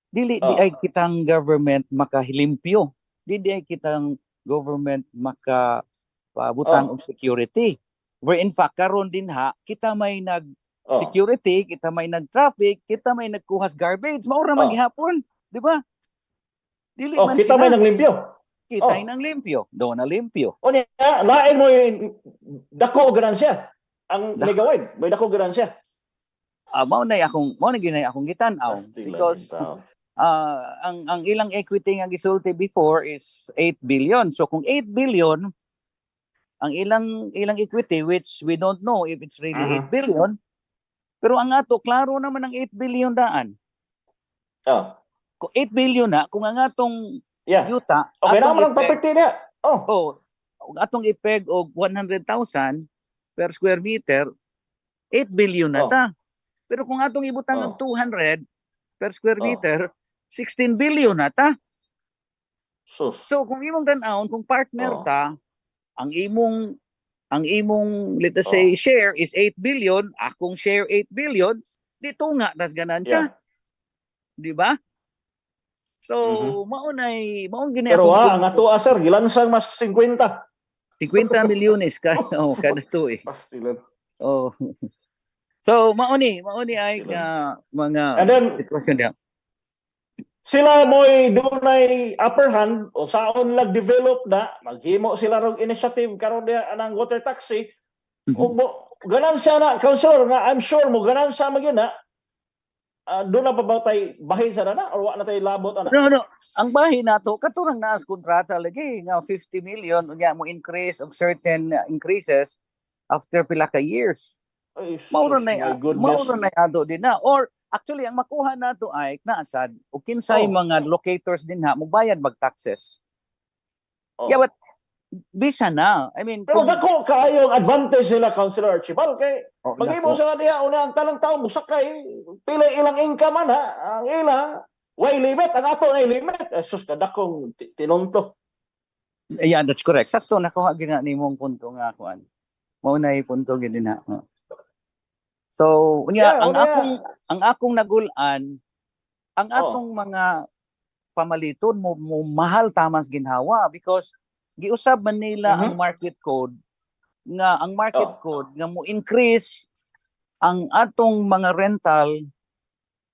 dili di ay kitang government makahilimpyo. Dili ay kitang government makabutang og security. Where in fact karon din kita may nag security, kita may nag-traffic, kita may nagkuhas garbage, maura man gihapon, di ba? Dili man kita may naglimpyo. Kita ay nang limpyo, do na limpyo. Unya, lain mo dako ganansya. Ang Megawide, may dako ganansya. Mao na ginay akong gitan-aw because ang ilang equity nga gisulti before is 8 billion. So kung 8 billion ang ilang equity which we don't know if it's really 8 billion. Pero ang ato, klaro naman ang 8 billion daan. Kung 8 billion na, kung ang atong yuta, okay naman ang property niya. Atong ipeg og 100,000 per square meter, 8 billion na Oh. ta. Pero kung atong ibutang Oh. og 200 per square Oh. meter, 16 billion na ta. Sus. So kung imong tan-awon kung partner Oh. ta, ang imong let us say share is 8 billion, akong share 8 billion, di tunga tas ganansya, Yeah. di ba? So Mhm. maong gini Pero akong ang punto. ato sir gilansang mas 50. 50 milyones ka kada tuig. Pastilan. Oh. So mauni ay Pastilan. nga mga And then sitwasyon diha. sila mo'y dunay upper hand o saon lag develop na maghimo sila rog initiative karon diha anang water taxi o ganansya na councilor nga I'm sure mo ganansya magyud na doon na pa ba tay bahin sa na or wa na tay labot ana? No. Ang bahin nato katurang naas kontrata lagi nga 50 million unya mo increase of certain increases after pila ka years. Ay, Mauro sus, my goodness. na ado din na or actually ang makuha nato ay naasad o kinsay Oh. mga locators din ha magbayad mag taxes. Oh. Yeah, but bisa na. I mean Pero dako kaayong advantage nila Councilor Archibald kay maghimo nako. sila diha una ang tanang taon musakay pila ilang income man ha ang ila way limit ang ato na limit sus kadakong tinunto. Yeah, that's correct. Sakto nakuha gina nimong punto nga kuan. Mao na punto gid na. So, unya Yeah, ang akong nagulan ang Oh. atong mga pamaliton mo mahal tamas ginhawa because giusab man nila ang market code nga mo increase ang atong mga rental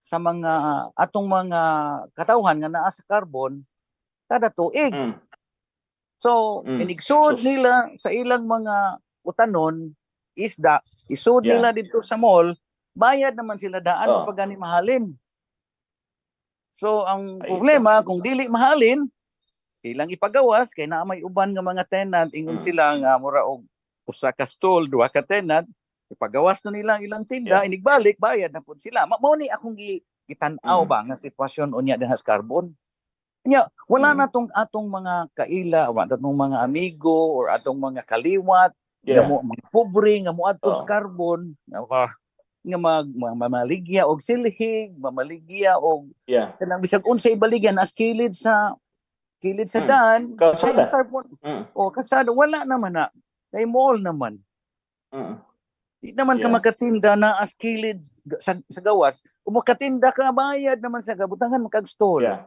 sa mga atong mga katawhan nga naa sa carbon kada tuig. So, inigsud Sus. nila sa ilang mga utanon isda, isud Yeah. nila dito sa mall, bayad naman sila daan Oh. pag gani mahalin. So, ang Ay, problema kung dili mahalin, ilang ipagawas kay naa may uban nga mga tenant ingon sila nga mura og usa ka stall, duha ka tenant, ipagawas na nila ang ilang tinda, Yeah. inigbalik bayad na pud sila. Mao ni akong gitan-aw ba nga sitwasyon unya dinha sa carbon. Nya wala na tong atong mga kaila, wala atong mga amigo or atong mga kaliwat, nga Yeah. mo mga pobre nga moadto sa Oh. carbon, nga mamaligya og silhig, mamaligya og Yeah. kanang bisag unsay baligyan as kilid sa daan, Kalsada. kay ang carbon o kasada wala naman na. Kay mall naman. Di naman ka Yeah. makatinda na as kilid sa gawas. Kung makatinda ka bayad naman sa gabutangan kag stall. Yeah.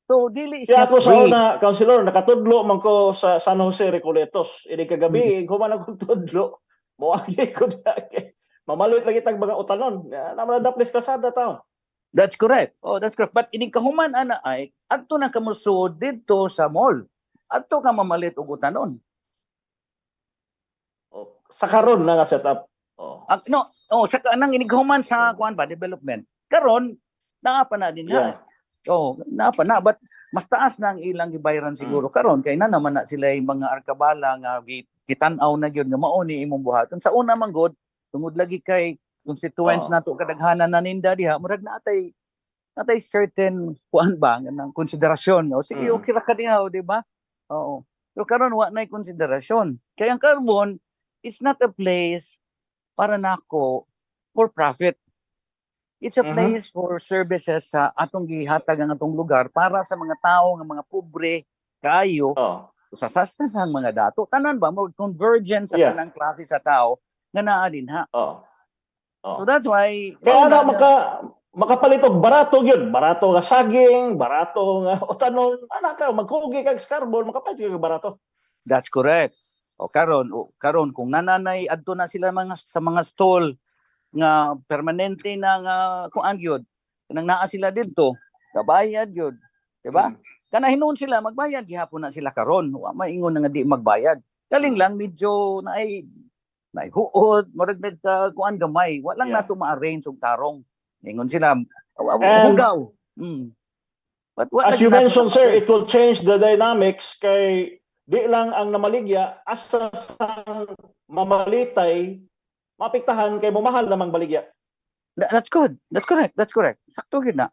So dili Kaya siya ako sa free. una, Councilor, nakatudlo man ko sa San Jose Recoletos. Ini kagabi, human akong tudlo. Moagi ko na. Mamalit lagi tag mga utanon. Naman na daplis kasada taon. That's correct. Oh, that's correct. But ining kahuman ana ay adto na ka musud didto sa mall. Adto ka mamalit og utanon. Sa karon na nga setup. Sa kanang ining kahuman sa kuan ba development. Karon naa pa na din Yeah. naa pa na but mas taas na ang ilang gibayaran siguro karon kay na naman na sila yung mga arkabala nga gitan-aw na gyud nga mao ni imong buhaton. Sa una man gud tungod lagi kay constituents nato kadaghanan na ninda diha murag natay certain kuan ba nga konsiderasyon o sige okay ra ka diha di ba? Oo. Pero karon wa nay konsiderasyon. Kay ang carbon is not a place para nako for profit. It's a place for services sa atong gihatag ang atong lugar para sa mga tao nga mga pobre kaayo sa sastasang mga dato. Tanan ba mo convergence sa tanang klase sa tao nga naa dinha. So that's why kaya ana makapalit og barato gyud, barato nga saging, barato nga utanon, ana ka magkugi kag carbon makapalit gyud barato. That's correct. O karon kung nananay adto na sila sa mga stall nga permanente na nga kuan gyud, nang naa sila didto, kabayad gyud, di ba? Kana hinuon sila magbayad gihapon na sila karon, wa maingon nga di magbayad. Galing lang medyo naay huot, murag nagka kuan gamay, wa lang nato ma-arrange og tarong. Ingon sila hugaw. But as you mentioned sir, it will change the dynamics kay di lang ang namaligya asa sang mamalitay mapiktahan kay mamahal namang baligya. That's good. That's correct. Sakto gid na.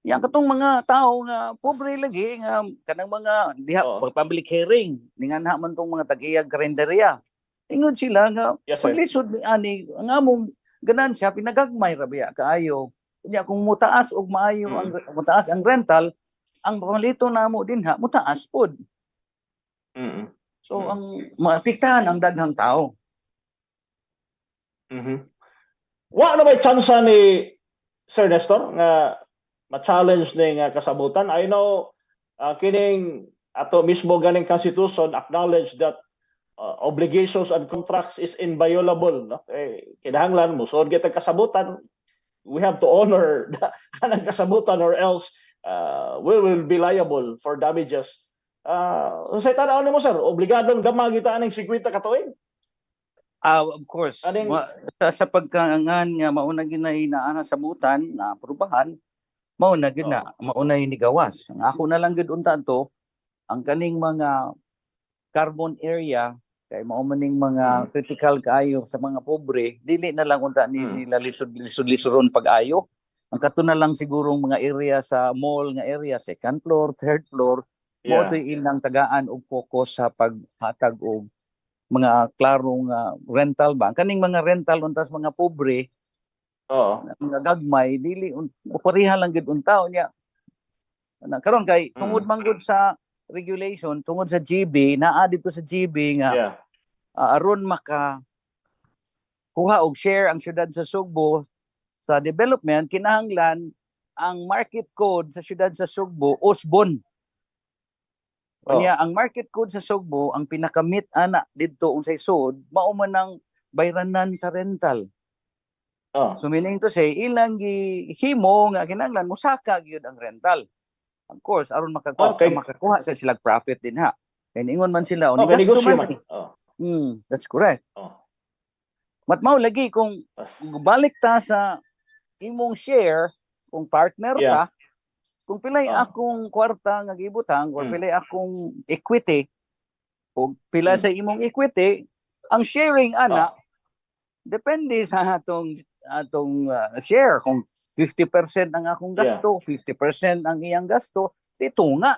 Yang katong mga tao nga pobre lagi nga kanang mga diha public hearing ninganha man tong mga tag-iyang karinderya. Ingon sila nga Yes, sir. paglisod ni ani ang among ganansya pinagagmay ra biya kaayo. Unya kung mutaas og maayo ang mutaas ang rental, ang pamalito namo dinha mutaas pod. Mm. So ang maapektahan ang daghang tao. Mhm. Wa na may tsansa ni Sir Nestor nga ma-challenge ni nga kasabutan. I know kining ato mismo ganing constitution acknowledge that obligations and contracts is inviolable, no? Kinahanglan mo so kita kasabutan, we have to honor ang kasabutan or else we will be liable for damages. Unsay tan-aw nimo sir, obligadong gamay kita aning 50 ka tuig? Of course, Aning sa pagkaangan nga mauna ginahinaan sa butan na aprobahan, mauna gid na mauna hinigawas. Ang ako na lang gid unta to, ang kaning mga carbon area kay mao maning mga critical kaayo sa mga pobre, dili na lang unta nila lisod-lisoron pag-ayo. Ang kato na lang sigurong mga area sa mall nga area, second floor, third floor, mao to'y ilang tagaan og focus sa paghatag og mga klarong rental ba. Kaning mga rental untas mga pobre, mga gagmay, dili pareha lang gid unta niya. Karon kay tungod manggod sa regulation, tungod sa GB, naa dito sa GB nga aron maka kuha og share ang syudad sa Sugbo sa development, kinahanglan ang market code sa syudad sa Sugbo usbon. Unya ang market code sa Sugbo ang pinakamit ana didto unsay sud mao man ang bayranan sa rental. So meaning to say ilang gihimo nga kinahanglan mosaka gyud ang rental. Of course aron makakuha sa silang profit din ha. Kay ingon man sila ni gasto man. That's correct. Mat mao lagi kung balik ta sa imong share kung partner ta, kung pilay akong kwarta nga gibutang or pilay akong equity o pila sa imong equity, ang sharing ana depende sa atong share. Kung 50% ang akong gasto, 50% ang iyang gasto, dito nga.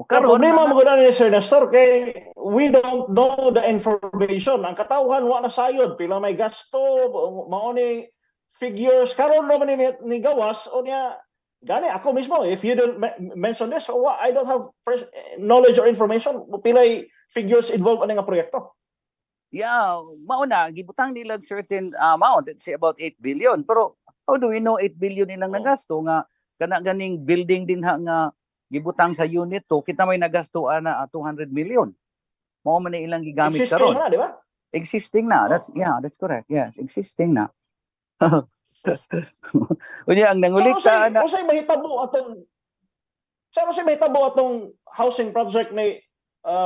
Karon problema mo gud ni Sir Nestor kay we don't know the information. Ang katawhan wa na sayod pila may gasto, mao ni figures karon naman ni gawas o niya gani ako mismo if you don't mention this I don't have knowledge or information pilay figures involved ani nga proyekto. Yeah, mauna gibutang nila certain amount, let's say about 8 billion. Pero how do we know 8 billion nilang nagasto nga kana ganing building din nga gibutang sa unit to kita may nagasto na 200 million. Mao man ilang gigamit karon. Existing na, di ba? Existing na. That's correct. Yes, existing na. Unya ang nangulikta na usay mahitabo atong housing project ni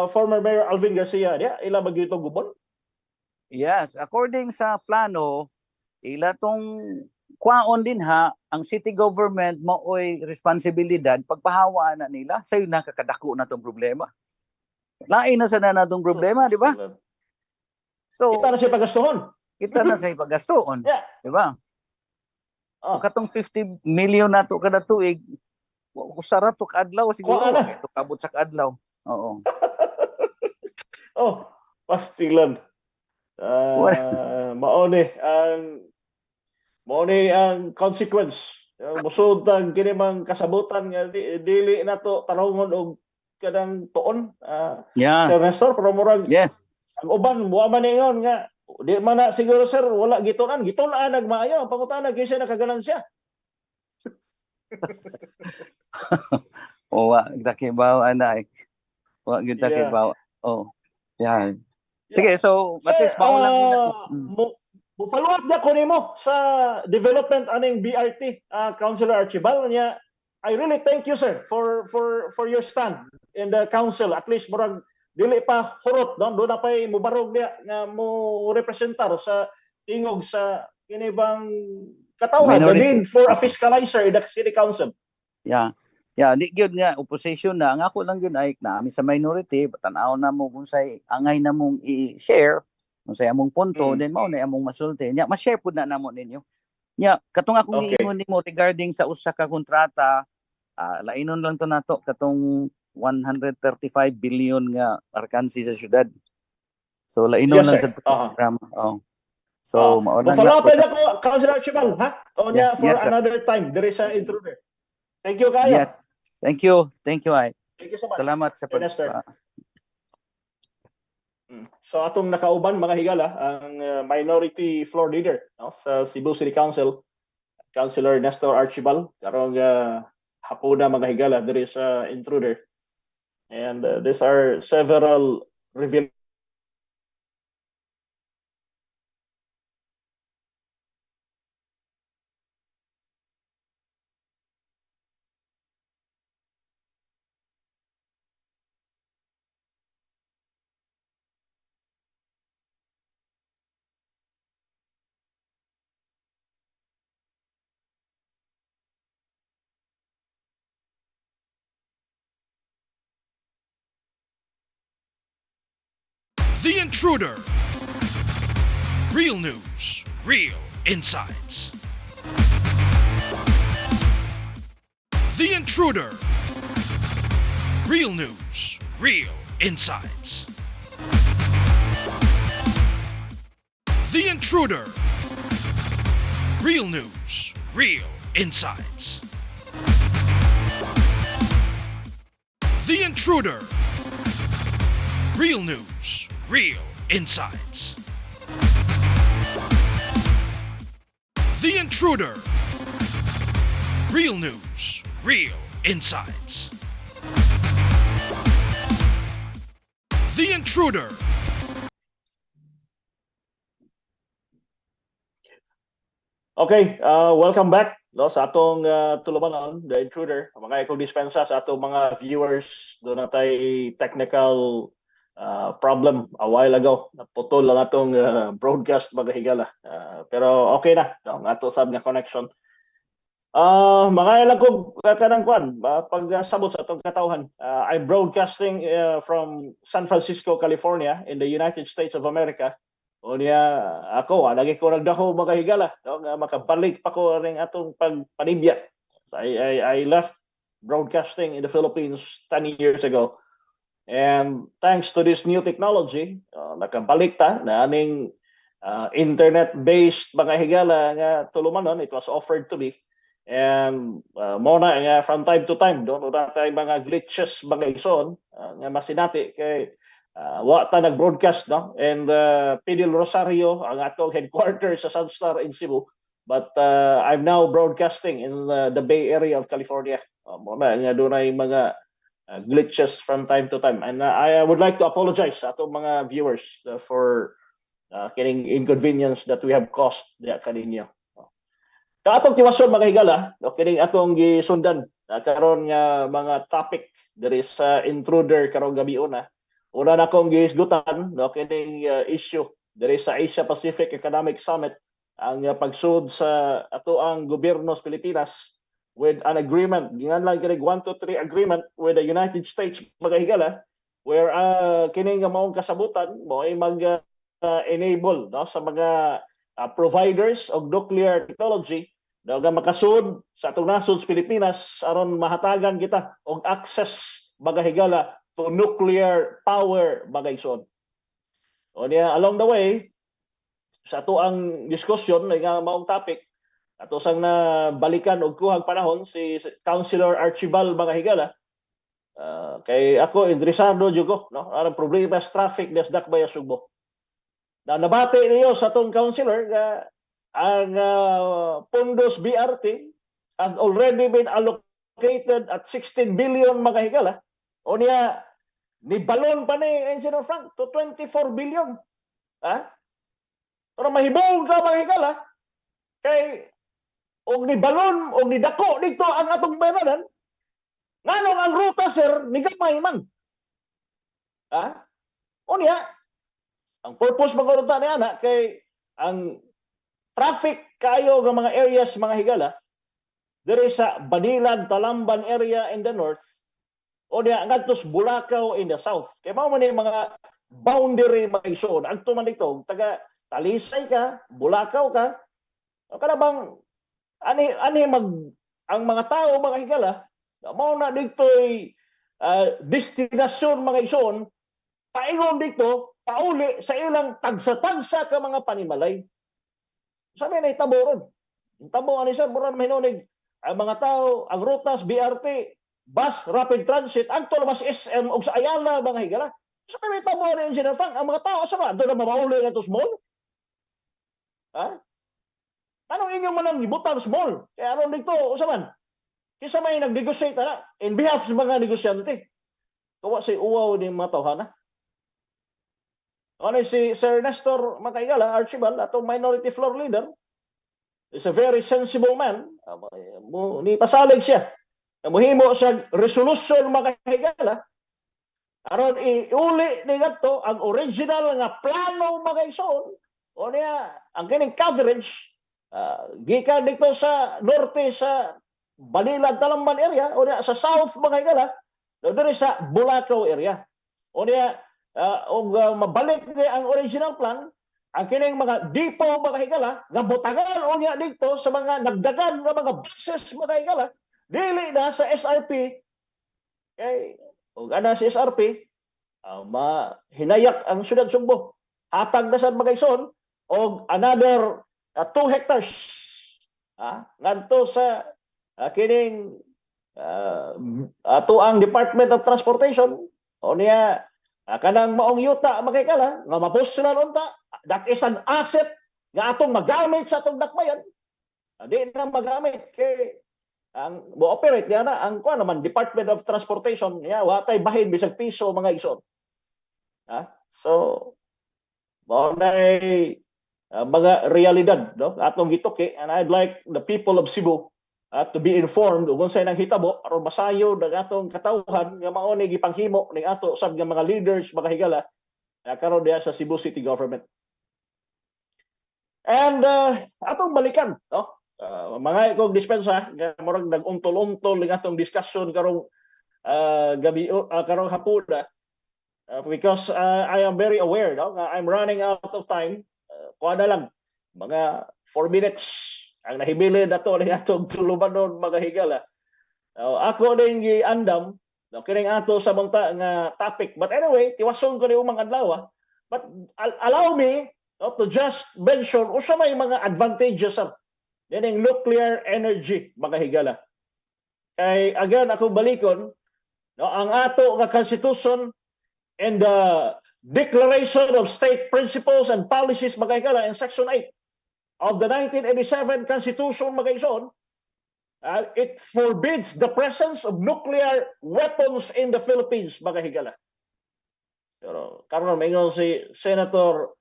former Mayor Alvin Garcia dia ila bagito gubon. Yes, according sa plano ila tong kwaon din ha ang city government maoy responsibilidad pagpahawa na nila sayo nakakadako na tong problema. Lain na sa natong problema, di ba? So kita na siya pagastuhon. Yeah. Di ba? So katong 50 million nato kada tuig, usara to kadlaw siguro. Ito kabot sa kadlaw. Oo. Pastilan. Mao ni ang consequence. Musud ang kinimang kasabutan nga dili nato tarungon og kadang tuon. Sir Nestor, pero murag ang uban wa man ingon nga di man na siguro sir wala gitunan nagmaayo ang pangutana kay siya nakaganansya. Wa gidakibaw anay. Wa gidakibaw. Yan. Sige, so at least mao lang follow up na ko nimo sa development aning BRT Councilor Archibald niya. I really thank you sir for your stand in the council. At least murag dili pa hurot do na pay mubarog niya nga mo representar sa tingog sa kinibang katawhan the need for a fiscalizer in the city council. Di gyud nga opposition na. Ang ako lang yun ay naami sa minority, tan-aw na mo kung say angay na mong i-share, kung say among punto, then mao na among masulti. Nya ma-share pud na namo ninyo. Nya katong akong giingon nimo regarding sa usa ka kontrata, lainon lang to nato katong 135 billion nga arkansi sa syudad. So lainon Yes, lang sir. sa programa. Oh. Oh, So mao lang na mapalapad ako, Councilor Archibald, ha? O Yeah, niya for yes, sir. another time. There is a intruder. Thank you kayo. Yes. Thank you. Thank you ay. Thank you so much. Salamat sa pag Minister. So atong nakauban mga higala ang minority floor leader no, sa Cebu City Council, Councilor Nestor Archibald. Karong hapuna mga higala, there is a intruder. And these are several reveal The Intruder. Real news, real insights. The Intruder. Real news, real insights. The Intruder. Real news, real insights. The Intruder. Real news, real insights. The Intruder. Real news, real insights. The Intruder. Okay, welcome back no sa atong tulumanon, The Intruder. Mga ikong dispensa sa atong mga viewers, doon natay technical problem a while ago. Naputol lang atong broadcast mga higala. Pero okay na, no, ato sab nga connection. Mga ilang ko kanang kwan, pagsabot sa atong katawhan. I'm broadcasting from San Francisco, California in the United States of America. O niya ako, lagi ko nagdako mga higala, no, nga makabalik pa ko ring atong pagpanibya. I left broadcasting in the Philippines 10 years ago. And thanks to this new technology, nakabalik ta na aning internet-based mga higala nga tulumanon, it was offered to me. And mona nga from time to time, doon tayo mga glitches mga ison, nga masinati kay wa ta nag-broadcast no, and Pidil Rosario ang atong headquarters sa Sunstar in Cebu, but I'm now broadcasting in the Bay Area of California. Muna nga dunay mga glitches from time to time, and I would like to apologize sa atong mga viewers for kining inconvenience that we have caused diya kaninyo. Atong tiwason mga higala, no, kining atong gisundan karon nga mga topic there is intruder karong gabi una. Una na akong gihisgutan, no, kining issue there is sa Asia Pacific Economic Summit ang pagsud sa ato ang gobyerno sa Pilipinas with an agreement, gingan lang kining 1-2-3 agreement with the United States mga higala, where kining maong kasabutan mo ay mag-enable no, sa mga providers of nuclear technology na makasud sa atong nasod sa Pilipinas aron mahatagan kita og access mga higala to nuclear power mga ison. O niya, along the way, sa ato ang diskusyon nga maong topic, ato sang na balikan og kuhang panahon si Councilor Archibald mga higala. Kay ako interesado jud ko no, ang problema sa traffic des Dakbay Sugbo. Na nabati niyo sa atong councilor nga ang pundos BRT has already been allocated at 16 billion mga higala. O niya, ni balon pa ni Engineer Frank to 24 billion. Ha? Pero mahibong ka mga higala, kay og ni balon og ni dako dito ang atong bayaran, nganong ang ruta sir ni gamay man. Ha? O niya, ang purpose mga ruta niya na kay ang traffic kayo ng mga areas mga higala, there is a Banilan, Talamban area in the north, o niya ngadtos Bulacau in the south. Kaya mao man mga boundary mga ison. Ang tuman dito, taga Talisay ka, Bulacau ka, kada bang ani ang mga tao mga higala, mao na dito'y destinasyon mga ison, paingon dito pauli sa ilang tagsa-tagsa ka mga panimalay. Sabi na itabo ron. Itabo ani sir, mura mahinunig ang mga tao, ang rutas, BRT, bus, rapid transit, ang mas SM o sa Ayala, mga higala. Sabi na itabo ni Engineer Frank, ang mga tao, asa na, doon na mamauli nga ito small? Ha? Anong inyong manang gibutan small? Kaya aron dito, usaman? Kisa may nag-negotiate na, in behalf sa mga negosyante. Kawa si uwaw ni mga tawhana. Ano si Sir Nestor Makaigala, Archibald, atong minority floor leader, is a very sensible man. Ni pasalig siya. Muhimo sa resolution Makaigala, aron iuli ni ngadto ang original nga plano Makaigsoon, o niya ang kining coverage gikan dito sa norte sa Balilan Talamban area o niya sa south Makaigala, diri sa Bulacau area. O niya mabalik niya ang original plan, ang kining mga depot mga higala nga butangan o niya dito sa mga nagdagan nga mga buses mga higala dili na sa SRP kay ug ana sa SRP hinayak ang syudad Sugbo, hatag na sad Magaison og another 2 hectares ngadto sa kining ato ang Department of Transportation o niya kanang maong yuta makikala nga mapostulan unta, that is an asset nga atong magamit sa atong dakbayan. Di na magamit kay ang mo-operate niya na ang kuan naman Department of Transportation niya watay bahin bisag piso mga igsoon. So mao nay mga realidad no atong gituki, and I'd like the people of Cebu to be informed ug unsay nang hitabo aron masayo ng atong katawhan nga mao ni gipanghimo ning ato sab nga mga leaders mga higala karon diha sa Cebu City Government. And atong balikan no mga ikog dispensa nga murag nag-untol-untol ning atong discussion karong gabi karong hapon because I am very aware no nga I'm running out of time. Kuha na lang mga 4 minutes ang nahibilin nato ni atong tulumanon mga higala. Ako ning giandam kining ato sa bangta nga topic, but anyway tiwason ko ni umang adlaw but allow me to just mention usa may mga advantages sa dining nuclear energy mga higala. Kay again ako balikon ang ato nga constitution and the Declaration of State Principles and Policies mga higala in section 8 of the 1987 Constitution Magaison, it forbids the presence of nuclear weapons in the Philippines, mga higala. Pero karon maingon si Senator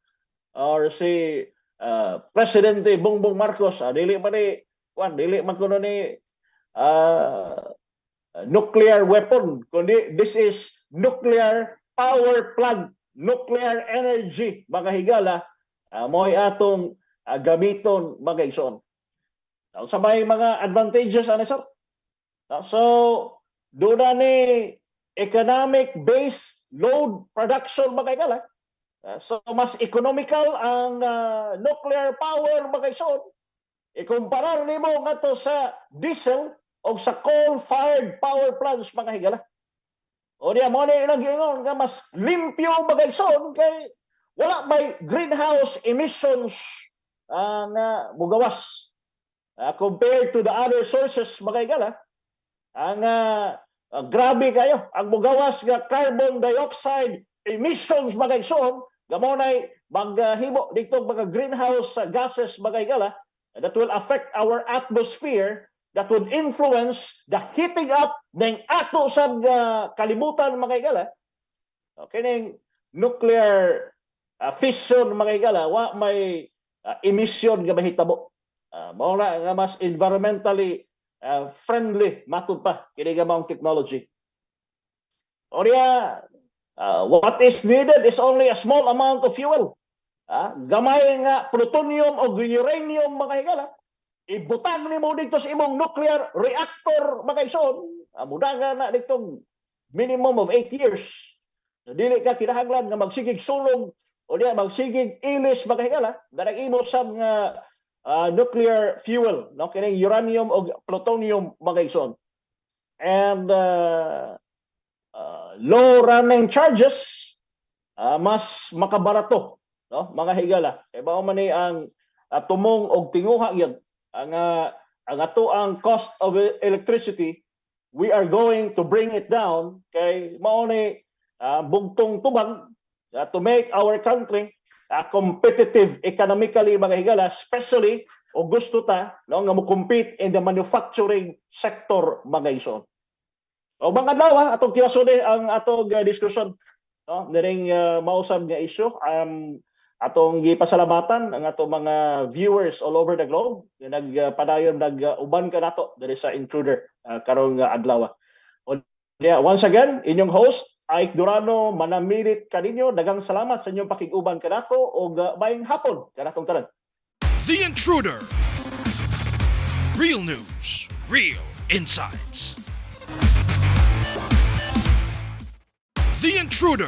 or si Presidente Bongbong Marcos, dili man kuno ni nuclear weapon, kundi this is nuclear power plant, nuclear energy, mga higala, mo'y atong gamiton mga igsoon. Sa may mga advantages ano sir? So doon na ni economic based load production mga igala. So mas economical ang nuclear power mga igsoon. Ikumparar nimo ngadto sa diesel o sa coal-fired power plants mga higala. O diya mo ni ilang giingon nga mas limpyo mga igsoon kay wala may greenhouse emissions na mugawas compared to the other sources mga higala. Ang grabe kayo ang mugawas nga carbon dioxide emissions mga igsoon gamonay maghimo dito mga greenhouse gases mga higala that will affect our atmosphere, that would influence the heating up ng ato sa kalibutan mga higala. Kining nuclear fission mga higala wa may emission nga mahitabo. Mao na nga mas environmentally friendly matud pa kini nga maong technology. O niya, what is needed is only a small amount of fuel. Gamay nga plutonium o uranium mga higala. Ibutang nimo dito sa imong nuclear reactor mga igsoon. Mudagan na dito minimum of 8 years. Dili ka kinahanglan nga magsigig sulong o diya magsigig ilis mga higala nga nag-imo sa nga nuclear fuel, no? Kining uranium o plutonium mga igsoon. And low running charges mas makabarato, no, mga higala. Kay mao man ni ang tumong og tinguha gyud ang ato ang cost of electricity. We are going to bring it down kay mao ni bugtong tubag to make our country competitive economically, mga higala, especially o gusto ta, no, nga mo compete in the manufacturing sector, mga ison. O mga dawa atong kiwasod ang atong diskusyon, no, diring mausab nga issue. Atong gipasalamatan ang atong mga viewers all over the globe nga nagpadayon nag-uban ka nato diri sa Intruder karong adlaw. Yeah, once again, inyong host Ike Durano, manamilit kaninyo. Daghang salamat sa inyong pakiguban kanako og maayong hapon kanatong tanan. The Intruder. Real news, real insights. The Intruder.